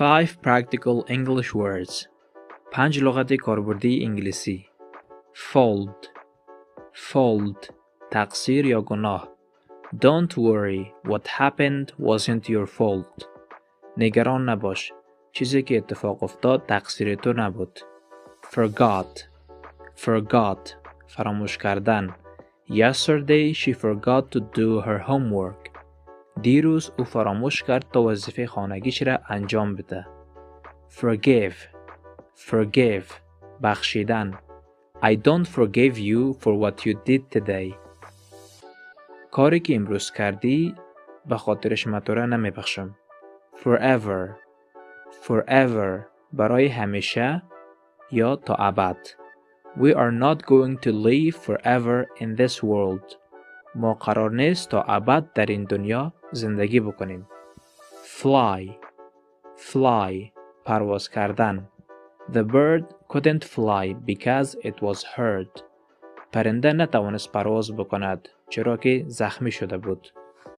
5 practical English words. 5 لغت کاربردی انگلیسی. Fold. Fold. تقصیر یا گناه. Don't worry. What happened wasn't your fault. نگران نباش. چیزی که اتفاق افتاد تقصیر تو نبود. Forgot. Forgot. فراموش کردن. Yesterday she forgot to do her homework. دیروز او فراموش کرد تا وظیفه خانگیش را انجام بده. Forgive. Forgive. بخشیدن. I don't forgive you for what you did today. کاری که امروز کردی به خاطرش من تو را نمیبخشم. Forever. Forever. برای همیشه یا تا ابد. We are not going to live forever in this world. ما قرار نیست تا ابد در این دنیا زندگی بکنیم. Fly. Fly. پرواز کردن. The bird couldn't fly because it was hurt. پرنده نتوانست پرواز بکند چرا که زخمی شده بود.